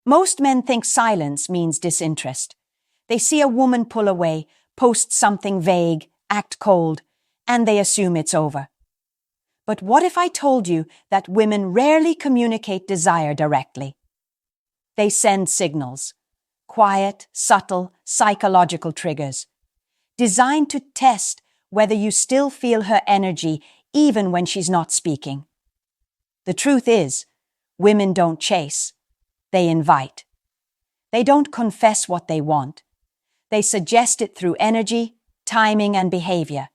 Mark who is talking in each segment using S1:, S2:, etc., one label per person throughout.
S1: Most men think silence means disinterest. They see a woman pull away, post something vague, act cold, and they assume it's over. But what if I told you that women rarely communicate desire directly? They send signals, quiet, subtle, psychological triggers, designed to test whether you still feel her energy even when she's not speaking. The truth is, women don't chase, they invite. They don't confess what they want. They suggest it through energy, timing, and behavior.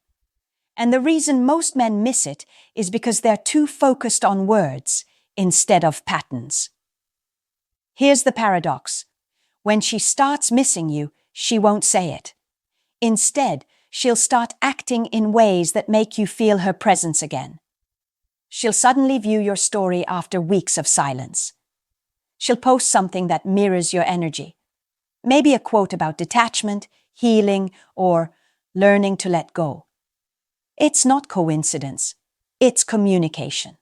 S1: And the reason most men miss it is because they're too focused on words instead of patterns. Here's the paradox. When she starts missing you, she won't say it. Instead, she'll start acting in ways that make you feel her presence again. She'll suddenly view your story after weeks of silence. She'll post something that mirrors your energy. Maybe a quote about detachment, healing, or learning to let go. It's not coincidence. It's communication.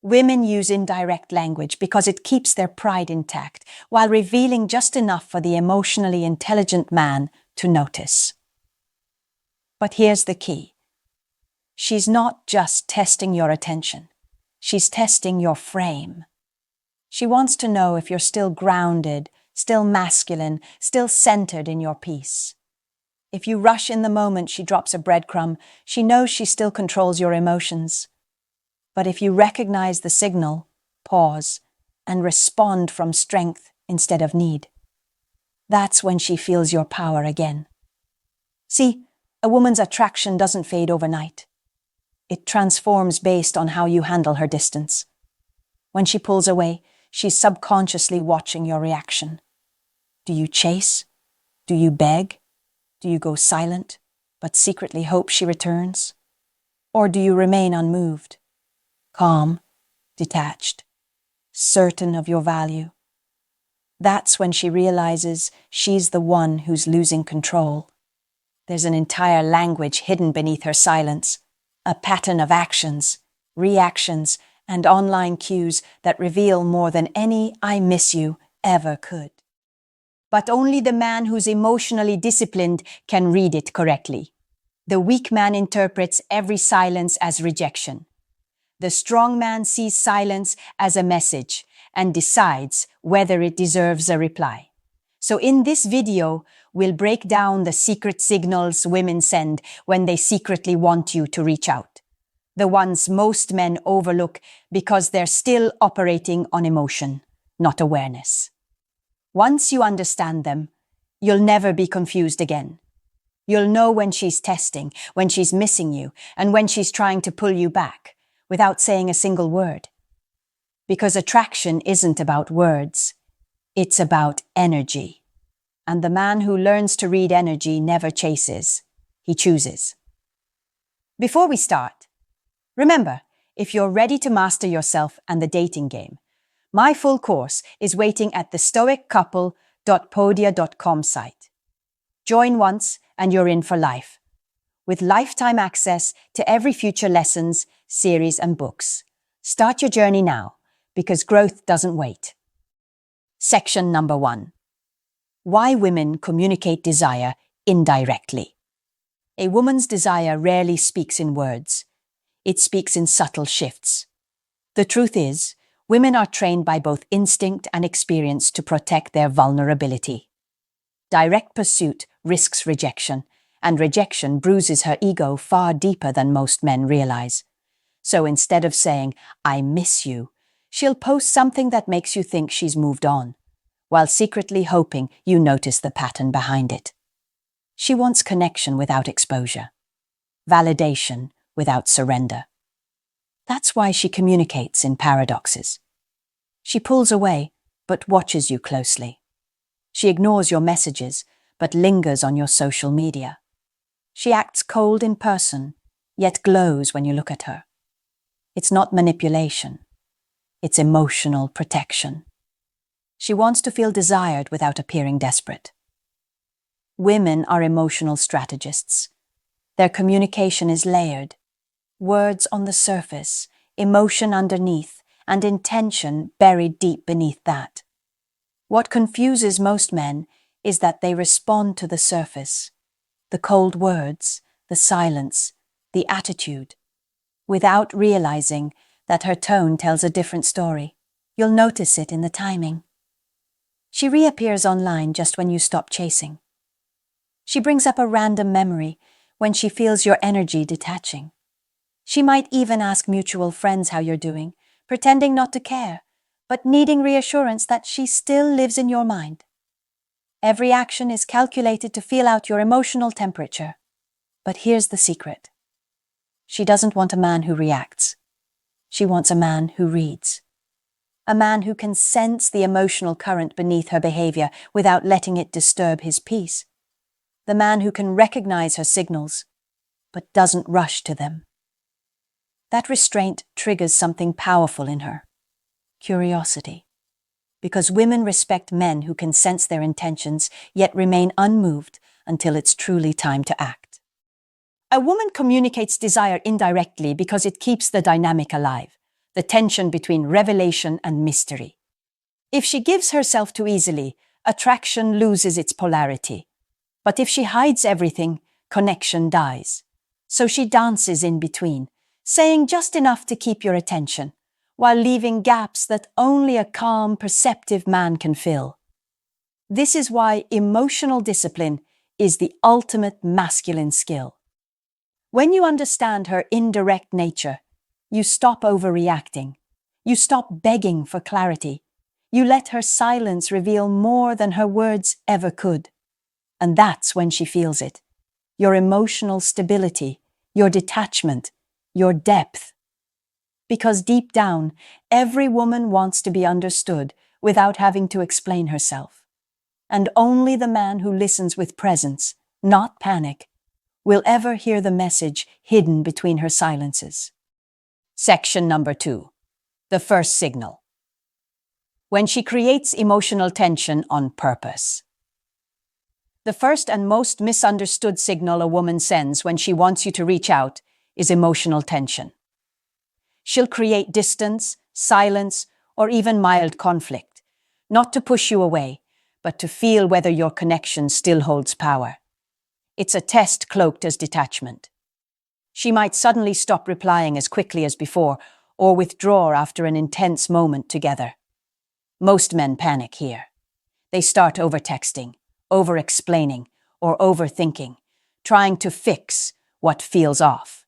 S1: Women use indirect language because it keeps their pride intact while revealing just enough for the emotionally intelligent man to notice. But here's the key. She's not just testing your attention. She's testing your frame. She wants to know if you're still grounded, still masculine, still centered in your peace. If you rush in the moment she drops a breadcrumb, she knows she still controls your emotions. But if you recognize the signal, pause, and respond from strength instead of need, that's when she feels your power again. See, a woman's attraction doesn't fade overnight. It transforms based on how you handle her distance. When she pulls away, she's subconsciously watching your reaction. Do you chase? Do you beg? Do you go silent, but secretly hope she returns? Or do you remain unmoved, calm, detached, certain of your value? That's when she realizes she's the one who's losing control. There's an entire language hidden beneath her silence, a pattern of actions, reactions, and online cues that reveal more than any "I miss you" ever could. But only the man who's emotionally disciplined can read it correctly. The weak man interprets every silence as rejection. The strong man sees silence as a message and decides whether it deserves a reply. So in this video, we'll break down the secret signals women send when they secretly want you to reach out. The ones most men overlook because they're still operating on emotion, not awareness. Once you understand them, you'll never be confused again. You'll know when she's testing, when she's missing you, and when she's trying to pull you back, without saying a single word. Because attraction isn't about words, it's about energy. And the man who learns to read energy never chases, he chooses. Before we start, remember, if you're ready to master yourself and the dating game, my full course is waiting at the stoiccouple.podia.com site. Join once and you're in for life, with lifetime access to every future lessons, series, and books. Start your journey now, because growth doesn't wait. Section number 1. Why women communicate desire indirectly. A woman's desire rarely speaks in words. It speaks in subtle shifts. The truth is, women are trained by both instinct and experience to protect their vulnerability. Direct pursuit risks rejection, and rejection bruises her ego far deeper than most men realize. So instead of saying, "I miss you," she'll post something that makes you think she's moved on, while secretly hoping you notice the pattern behind it. She wants connection without exposure, validation without surrender. That's why she communicates in paradoxes. She pulls away, but watches you closely. She ignores your messages, but lingers on your social media. She acts cold in person, yet glows when you look at her. It's not manipulation. It's emotional protection. She wants to feel desired without appearing desperate. Women are emotional strategists. Their communication is layered. Words on the surface, emotion underneath, and intention buried deep beneath that. What confuses most men is that they respond to the surface, the cold words, the silence, the attitude, without realizing that her tone tells a different story. You'll notice it in the timing. She reappears online just when you stop chasing. She brings up a random memory when she feels your energy detaching. She might even ask mutual friends how you're doing, pretending not to care, but needing reassurance that she still lives in your mind. Every action is calculated to feel out your emotional temperature. But here's the secret. She doesn't want a man who reacts. She wants a man who reads. A man who can sense the emotional current beneath her behavior without letting it disturb his peace. The man who can recognize her signals, but doesn't rush to them. That restraint triggers something powerful in her. Curiosity. Because women respect men who can sense their intentions, yet remain unmoved until it's truly time to act. A woman communicates desire indirectly because it keeps the dynamic alive, the tension between revelation and mystery. If she gives herself too easily, attraction loses its polarity. But if she hides everything, connection dies. So she dances in between, saying just enough to keep your attention, while leaving gaps that only a calm, perceptive man can fill. This is why emotional discipline is the ultimate masculine skill. When you understand her indirect nature, you stop overreacting. You stop begging for clarity. You let her silence reveal more than her words ever could. And that's when she feels it. Your emotional stability, your detachment, your depth. Because deep down, every woman wants to be understood without having to explain herself. And only the man who listens with presence, not panic, will ever hear the message hidden between her silences. Section number 2. The first signal. When she creates emotional tension on purpose. The first and most misunderstood signal a woman sends when she wants you to reach out is emotional tension. She'll create distance, silence, or even mild conflict, not to push you away, but to feel whether your connection still holds power. It's a test cloaked as detachment. She might suddenly stop replying as quickly as before, or withdraw after an intense moment together. Most men panic here. They start over-texting, over-explaining, or overthinking, trying to fix what feels off.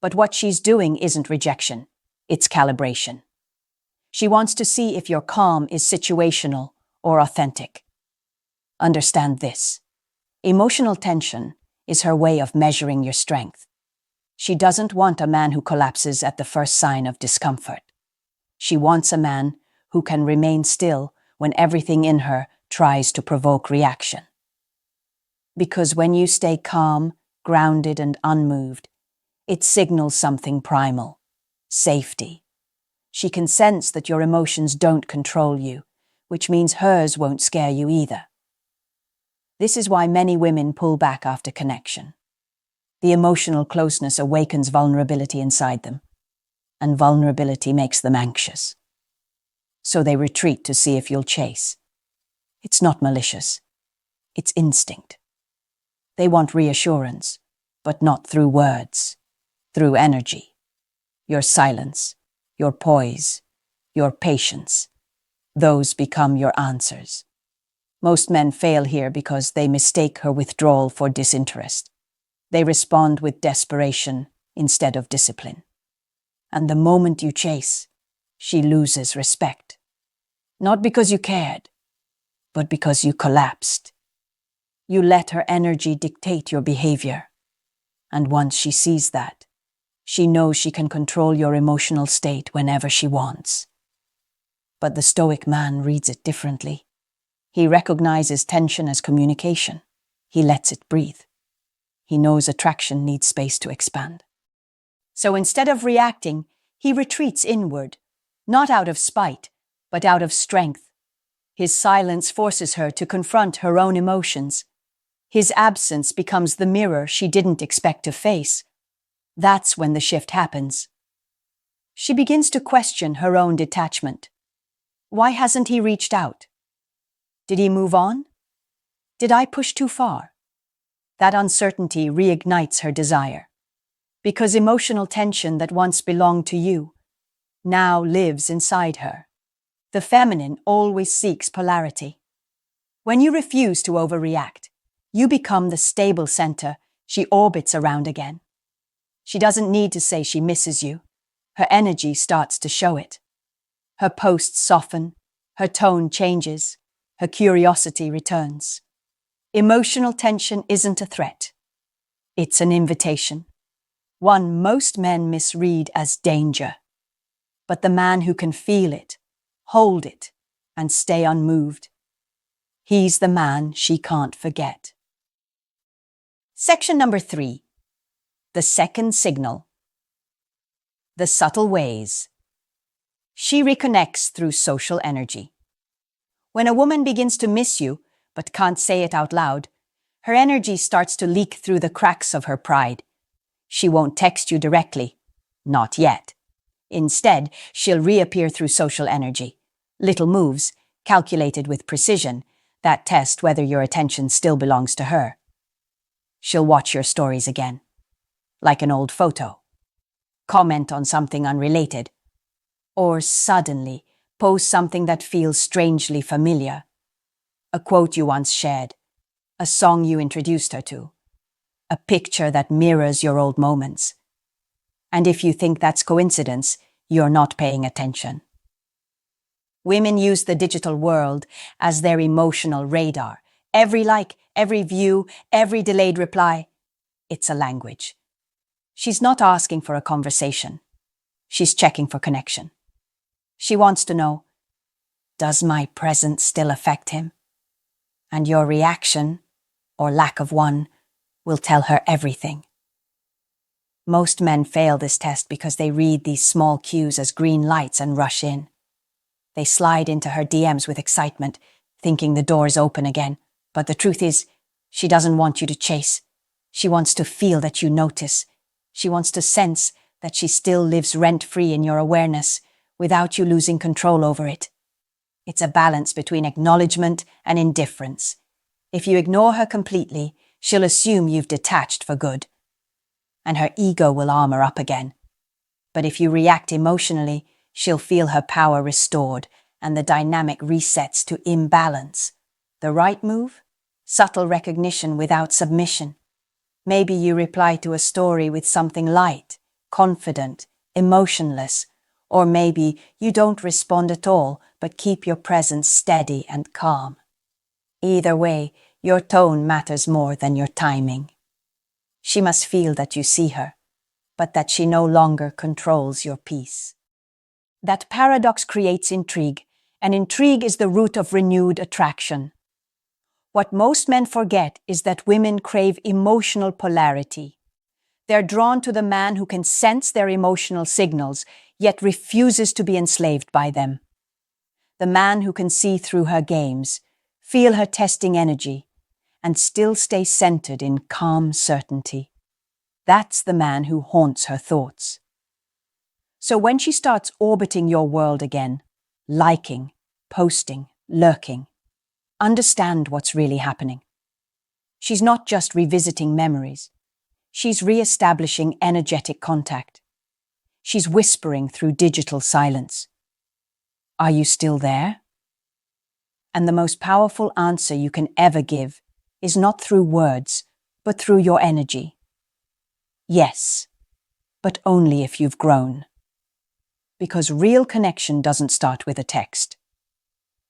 S1: But what she's doing isn't rejection, it's calibration. She wants to see if your calm is situational or authentic. Understand this. Emotional tension is her way of measuring your strength. She doesn't want a man who collapses at the first sign of discomfort. She wants a man who can remain still when everything in her tries to provoke reaction. Because when you stay calm, grounded, and unmoved, it signals something primal: safety. She can sense that your emotions don't control you, which means hers won't scare you either. This is why many women pull back after connection. The emotional closeness awakens vulnerability inside them, and vulnerability makes them anxious. So they retreat to see if you'll chase. It's not malicious. It's instinct. They want reassurance, but not through words, through energy. Your silence, your poise, your patience. Those become your answers. Most men fail here because they mistake her withdrawal for disinterest. They respond with desperation instead of discipline. And the moment you chase, she loses respect. Not because you cared, but because you collapsed. You let her energy dictate your behavior. And once she sees that, she knows she can control your emotional state whenever she wants. But the Stoic man reads it differently. He recognizes tension as communication. He lets it breathe. He knows attraction needs space to expand. So instead of reacting, he retreats inward, not out of spite, but out of strength. His silence forces her to confront her own emotions. His absence becomes the mirror she didn't expect to face. That's when the shift happens. She begins to question her own detachment. Why hasn't he reached out? Did he move on? Did I push too far? That uncertainty reignites her desire. Because emotional tension that once belonged to you now lives inside her. The feminine always seeks polarity. When you refuse to overreact, you become the stable center she orbits around again. She doesn't need to say she misses you. Her energy starts to show it. Her posts soften, her tone changes, her curiosity returns. Emotional tension isn't a threat. It's an invitation. One most men misread as danger. But the man who can feel it, hold it, and stay unmoved, he's the man she can't forget. Section number 3. The second signal. The subtle ways. She reconnects through social energy. When a woman begins to miss you, but can't say it out loud, her energy starts to leak through the cracks of her pride. She won't text you directly. Not yet. Instead, she'll reappear through social energy. Little moves, calculated with precision, that test whether your attention still belongs to her. She'll watch your stories again, like an old photo. Comment on something unrelated. Or suddenly post something that feels strangely familiar. A quote you once shared. A song you introduced her to. A picture that mirrors your old moments. And if you think that's coincidence, you're not paying attention. Women use the digital world as their emotional radar. Every like, every view, every delayed reply. It's a language. She's not asking for a conversation. She's checking for connection. She wants to know, does my presence still affect him? And your reaction, or lack of one, will tell her everything. Most men fail this test because they read these small cues as green lights and rush in. They slide into her DMs with excitement, thinking the door's open again. But the truth is, she doesn't want you to chase. She wants to feel that you notice. She wants to sense that she still lives rent-free in your awareness, without you losing control over it. It's a balance between acknowledgement and indifference. If you ignore her completely, she'll assume you've detached for good. And her ego will armor up again. But if you react emotionally, she'll feel her power restored and the dynamic resets to imbalance. The right move? Subtle recognition without submission. Maybe you reply to a story with something light, confident, emotionless, or maybe you don't respond at all but keep your presence steady and calm. Either way, your tone matters more than your timing. She must feel that you see her, but that she no longer controls your peace. That paradox creates intrigue, and intrigue is the root of renewed attraction. What most men forget is that women crave emotional polarity. They're drawn to the man who can sense their emotional signals, yet refuses to be enslaved by them. The man who can see through her games, feel her testing energy, and still stay centered in calm certainty. That's the man who haunts her thoughts. So when she starts orbiting your world again, liking, posting, lurking, understand what's really happening. She's not just revisiting memories. She's re-establishing energetic contact. She's whispering through digital silence. Are you still there? And the most powerful answer you can ever give is not through words, but through your energy. Yes, but only if you've grown. Because real connection doesn't start with a text.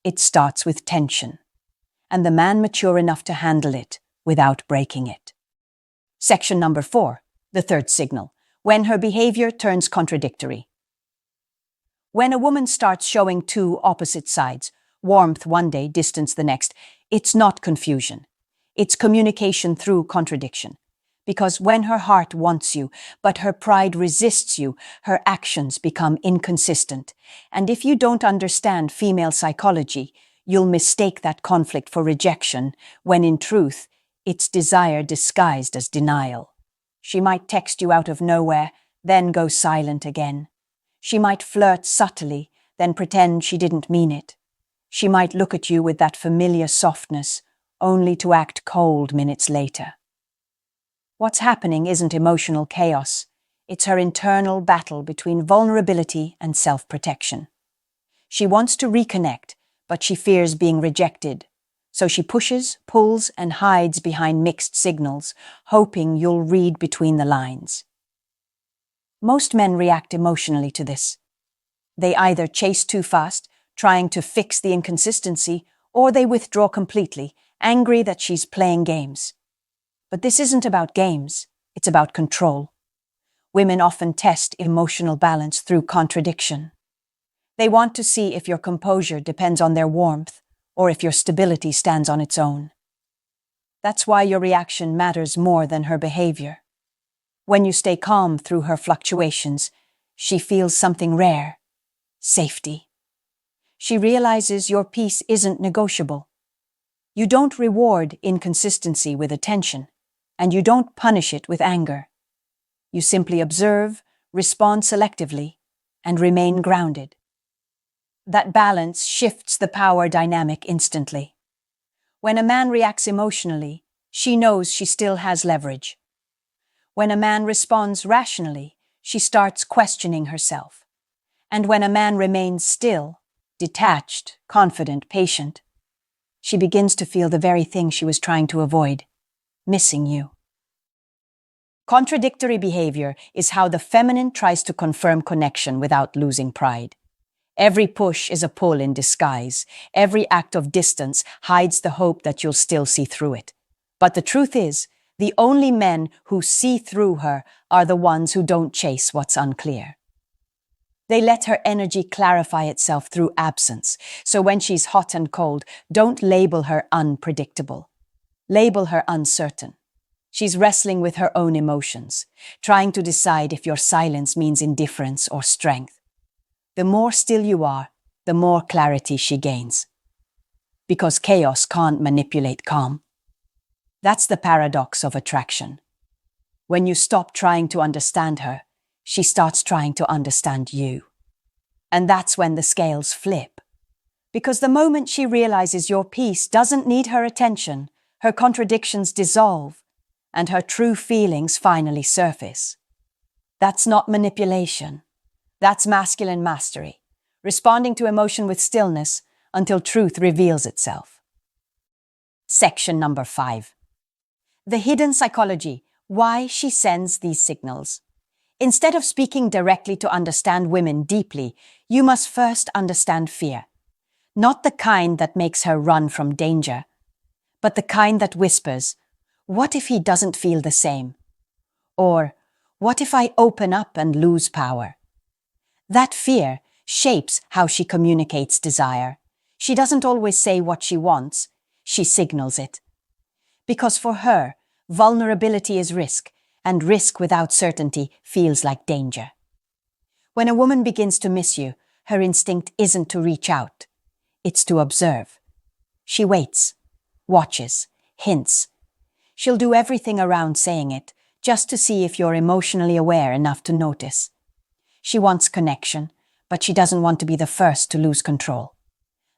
S1: It starts with tension, and the man mature enough to handle it without breaking it. Section number 4, the third signal, when her behavior turns contradictory. When a woman starts showing two opposite sides, warmth one day, distance the next, it's not confusion. It's communication through contradiction. Because when her heart wants you, but her pride resists you, her actions become inconsistent. And if you don't understand female psychology, you'll mistake that conflict for rejection, when in truth, it's desire disguised as denial. She might text you out of nowhere, then go silent again. She might flirt subtly, then pretend she didn't mean it. She might look at you with that familiar softness, only to act cold minutes later. What's happening isn't emotional chaos. It's her internal battle between vulnerability and self-protection. She wants to reconnect, but she fears being rejected. So she pushes, pulls, and hides behind mixed signals, hoping you'll read between the lines. Most men react emotionally to this. They either chase too fast, trying to fix the inconsistency, or they withdraw completely, angry that she's playing games. But this isn't about games, it's about control. Women often test emotional balance through contradiction. They want to see if your composure depends on their warmth, or if your stability stands on its own. That's why your reaction matters more than her behavior. When you stay calm through her fluctuations, she feels something rare: safety. She realizes your peace isn't negotiable. You don't reward inconsistency with attention, and you don't punish it with anger. You simply observe, respond selectively, and remain grounded. That balance shifts the power dynamic instantly. When a man reacts emotionally, she knows she still has leverage. When a man responds rationally, she starts questioning herself. And when a man remains still, detached, confident, patient, she begins to feel the very thing she was trying to avoid: missing you. Contradictory behavior is how the feminine tries to confirm connection without losing pride. Every push is a pull in disguise. Every act of distance hides the hope that you'll still see through it. But the truth is, the only men who see through her are the ones who don't chase what's unclear. They let her energy clarify itself through absence. So when she's hot and cold, don't label her unpredictable. Label her uncertain. She's wrestling with her own emotions, trying to decide if your silence means indifference or strength. The more still you are, the more clarity she gains. Because chaos can't manipulate calm. That's the paradox of attraction. When you stop trying to understand her, she starts trying to understand you. And that's when the scales flip. Because the moment she realizes your peace doesn't need her attention, her contradictions dissolve, and her true feelings finally surface. That's not manipulation. That's masculine mastery, responding to emotion with stillness until truth reveals itself. Section number 5. The hidden psychology: why she sends these signals. Instead of speaking directly to understand women deeply, you must first understand fear. Not the kind that makes her run from danger, but the kind that whispers, "What if he doesn't feel the same?" Or, "What if I open up and lose power?" That fear shapes how she communicates desire. She doesn't always say what she wants, she signals it. Because for her, vulnerability is risk, and risk without certainty feels like danger. When a woman begins to miss you, her instinct isn't to reach out, it's to observe. She waits, watches, hints. She'll do everything around saying it, just to see if you're emotionally aware enough to notice. She wants connection, but she doesn't want to be the first to lose control.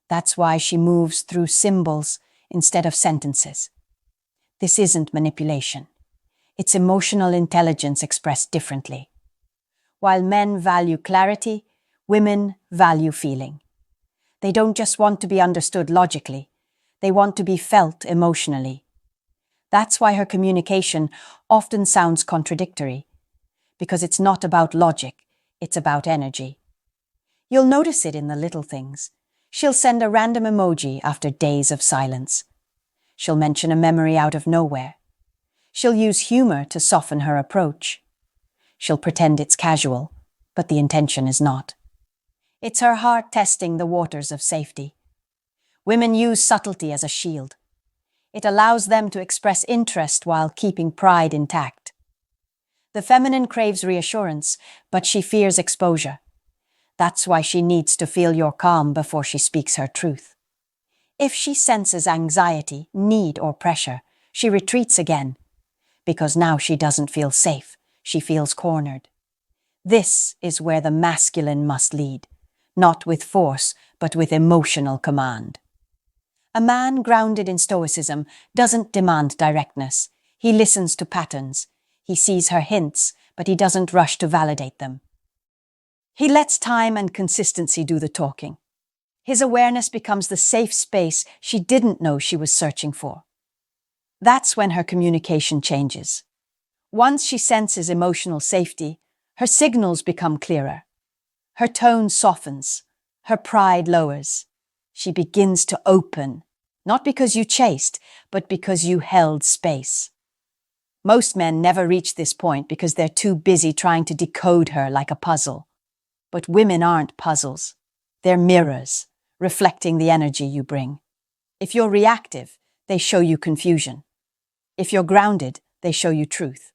S1: That's why she moves through symbols instead of sentences. This isn't manipulation. It's emotional intelligence expressed differently. While men value clarity, women value feeling. They don't just want to be understood logically, they want to be felt emotionally. That's why her communication often sounds contradictory, because it's not about logic, it's about energy. You'll notice it in the little things. She'll send a random emoji after days of silence. She'll mention a memory out of nowhere. She'll use humor to soften her approach. She'll pretend it's casual, but the intention is not. It's her heart testing the waters of safety. Women use subtlety as a shield. It allows them to express interest while keeping pride intact. The feminine craves reassurance, but she fears exposure. That's why she needs to feel your calm before she speaks her truth. If she senses anxiety, need, or pressure, she retreats again, because now she doesn't feel safe, she feels cornered. This is where the masculine must lead, not with force, but with emotional command. A man grounded in Stoicism doesn't demand directness. He listens to patterns. He sees her hints, but he doesn't rush to validate them. He lets time and consistency do the talking. His awareness becomes the safe space she didn't know she was searching for. That's when her communication changes. Once she senses emotional safety, her signals become clearer. Her tone softens. Her pride lowers. She begins to open, not because you chased, but because you held space. Most men never reach this point because they're too busy trying to decode her like a puzzle. But women aren't puzzles. They're mirrors, reflecting the energy you bring. If you're reactive, they show you confusion. If you're grounded, they show you truth.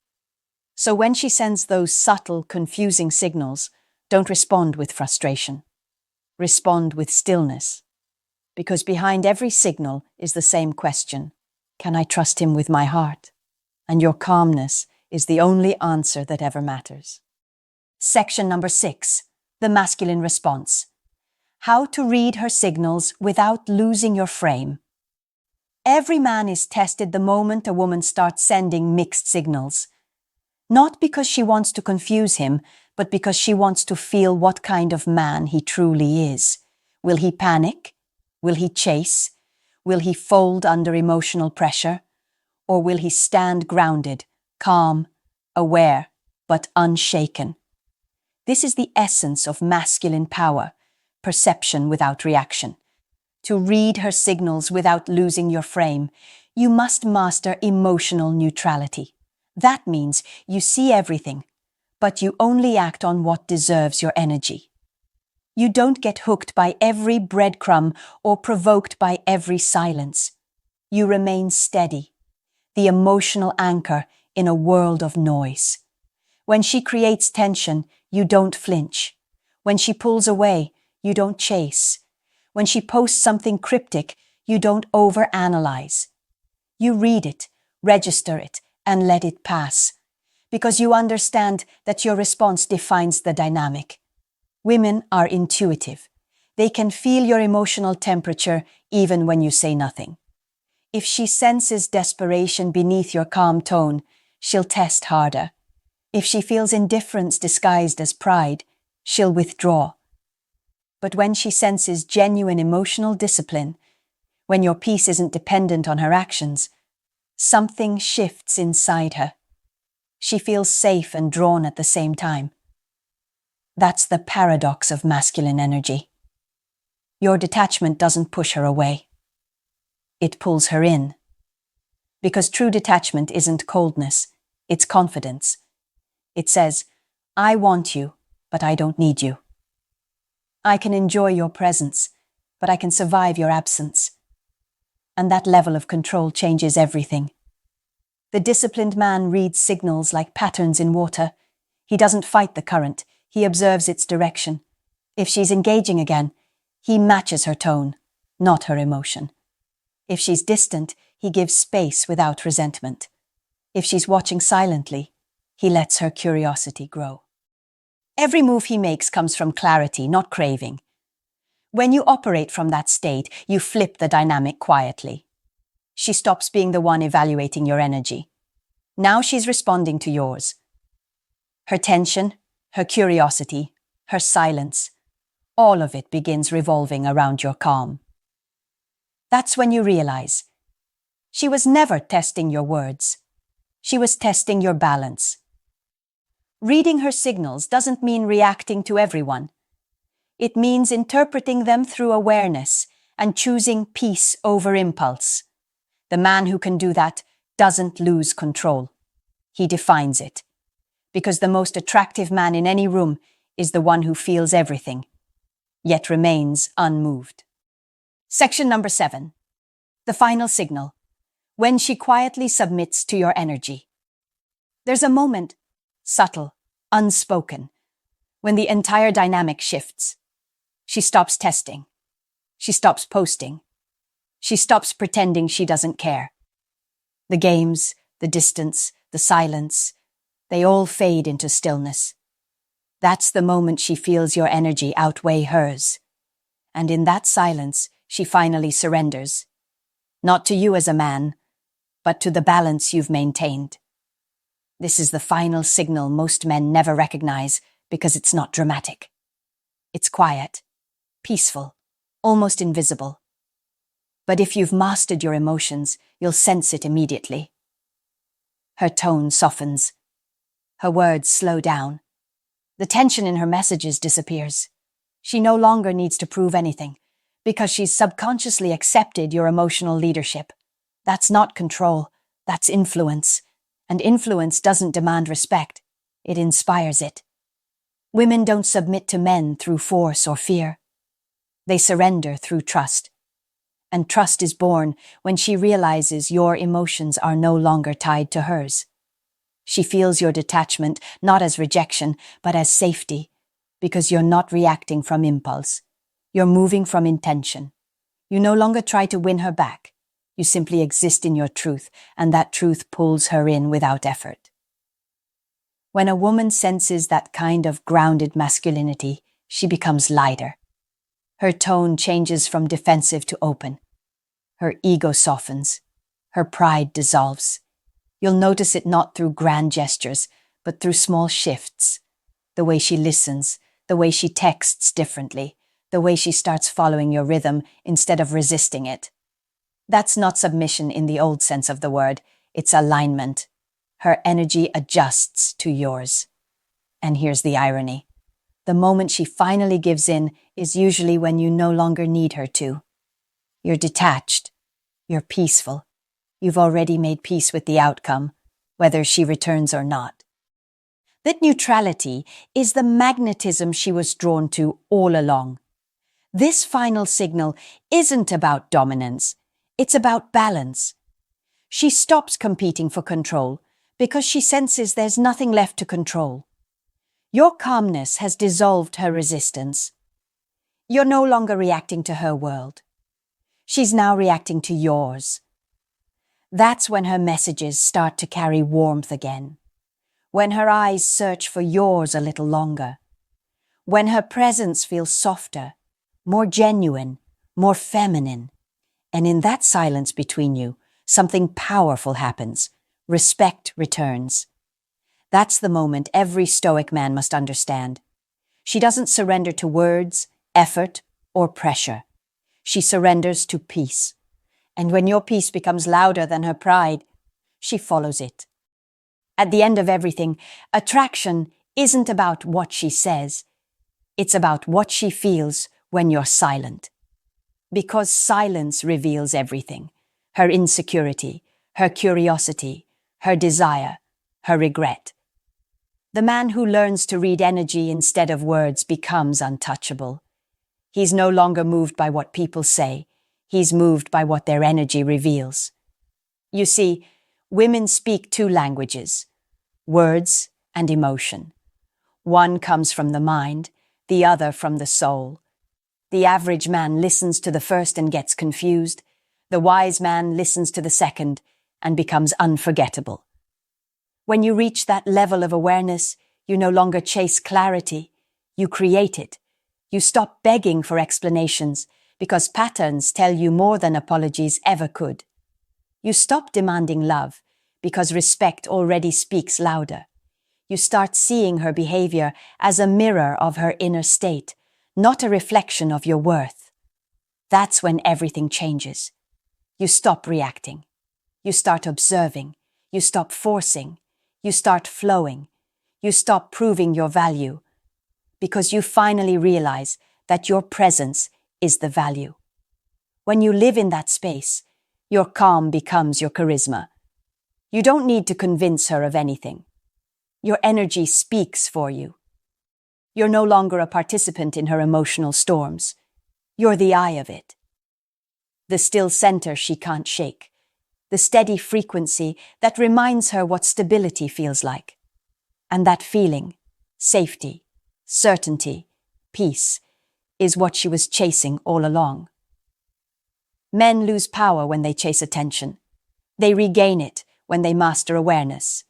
S1: So when she sends those subtle, confusing signals, don't respond with frustration. Respond with stillness. Because behind every signal is the same question: can I trust him with my heart? And your calmness is the only answer that ever matters. Section number 6, the masculine response. How to read her signals without losing your frame. Every man is tested the moment a woman starts sending mixed signals. Not because she wants to confuse him, but because she wants to feel what kind of man he truly is. Will he panic? Will he chase? Will he fold under emotional pressure? Or will he stand grounded, calm, aware, but unshaken? This is the essence of masculine power, perception without reaction. To read her signals without losing your frame, you must master emotional neutrality. That means you see everything, but you only act on what deserves your energy. You don't get hooked by every breadcrumb or provoked by every silence. You remain steady, the emotional anchor in a world of noise. When she creates tension, you don't flinch. When she pulls away, you don't chase. When she posts something cryptic, you don't overanalyze. You read it, register it, and let it pass, because you understand that your response defines the dynamic. Women are intuitive. They can feel your emotional temperature even when you say nothing. If she senses desperation beneath your calm tone, she'll test harder. If she feels indifference disguised as pride, she'll withdraw. But when she senses genuine emotional discipline, when your peace isn't dependent on her actions, something shifts inside her. She feels safe and drawn at the same time. That's the paradox of masculine energy. Your detachment doesn't push her away. It pulls her in. Because true detachment isn't coldness, it's confidence. It says, I want you, but I don't need you. I can enjoy your presence, but I can survive your absence. And that level of control changes everything. The disciplined man reads signals like patterns in water. He doesn't fight the current, he observes its direction. If she's engaging again, he matches her tone, not her emotion. If she's distant, he gives space without resentment. If she's watching silently, he lets her curiosity grow. Every move he makes comes from clarity, not craving. When you operate from that state, you flip the dynamic quietly. She stops being the one evaluating your energy. Now she's responding to yours. Her tension, her curiosity, her silence, all of it begins revolving around your calm. That's when you realize she was never testing your words. She was testing your balance. Reading her signals doesn't mean reacting to everyone. It means interpreting them through awareness and choosing peace over impulse. The man who can do that doesn't lose control. He defines it. Because the most attractive man in any room is the one who feels everything, yet remains unmoved. Section number 7. The final signal. When she quietly submits to your energy. There's a moment, subtle, unspoken, when the entire dynamic shifts. She stops testing. She stops posting. She stops pretending she doesn't care. The games, the distance, the silence, they all fade into stillness. That's the moment she feels your energy outweigh hers. And in that silence, she finally surrenders. Not to you as a man, but to the balance you've maintained. This is the final signal most men never recognize because it's not dramatic. It's quiet, peaceful, almost invisible. But if you've mastered your emotions, you'll sense it immediately. Her tone softens. Her words slow down. The tension in her messages disappears. She no longer needs to prove anything, because she's subconsciously accepted your emotional leadership. That's not control, that's influence. And influence doesn't demand respect, it inspires it. Women don't submit to men through force or fear. They surrender through trust. And trust is born when she realizes your emotions are no longer tied to hers. She feels your detachment not as rejection, but as safety, because you're not reacting from impulse. You're moving from intention. You no longer try to win her back. You simply exist in your truth, and that truth pulls her in without effort. When a woman senses that kind of grounded masculinity, she becomes lighter. Her tone changes from defensive to open. Her ego softens. Her pride dissolves. You'll notice it not through grand gestures, but through small shifts. The way she listens, the way she texts differently, the way she starts following your rhythm instead of resisting it. That's not submission in the old sense of the word, it's alignment. Her energy adjusts to yours. And here's the irony. The moment she finally gives in is usually when you no longer need her to. You're detached. You're peaceful. You've already made peace with the outcome, whether she returns or not. That neutrality is the magnetism she was drawn to all along. This final signal isn't about dominance, it's about balance. She stops competing for control because she senses there's nothing left to control. Your calmness has dissolved her resistance. You're no longer reacting to her world. She's now reacting to yours. That's when her messages start to carry warmth again. When her eyes search for yours a little longer. When her presence feels softer, more genuine, more feminine. And in that silence between you, something powerful happens. Respect returns. That's the moment every Stoic man must understand. She doesn't surrender to words, effort, or pressure. She surrenders to peace. And when your peace becomes louder than her pride, she follows it. At the end of everything, attraction isn't about what she says. It's about what she feels when you're silent. Because silence reveals everything. Her insecurity, her curiosity, her desire, her regret. The man who learns to read energy instead of words becomes untouchable. He's no longer moved by what people say. He's moved by what their energy reveals. You see, women speak two languages, words and emotion. One comes from the mind, the other from the soul. The average man listens to the first and gets confused. The wise man listens to the second and becomes unforgettable. When you reach that level of awareness, you no longer chase clarity, you create it. You stop begging for explanations because patterns tell you more than apologies ever could. You stop demanding love because respect already speaks louder. You start seeing her behavior as a mirror of her inner state, not a reflection of your worth. That's when everything changes. You stop reacting. You start observing. You stop forcing. You start flowing. You stop proving your value. Because you finally realize that your presence is the value. When you live in that space, your calm becomes your charisma. You don't need to convince her of anything. Your energy speaks for you. You're no longer a participant in her emotional storms. You're the eye of it. The still center she can't shake. The steady frequency that reminds her what stability feels like. And that feeling, safety, certainty, peace, is what she was chasing all along. Men lose power when they chase attention. They regain it when they master awareness.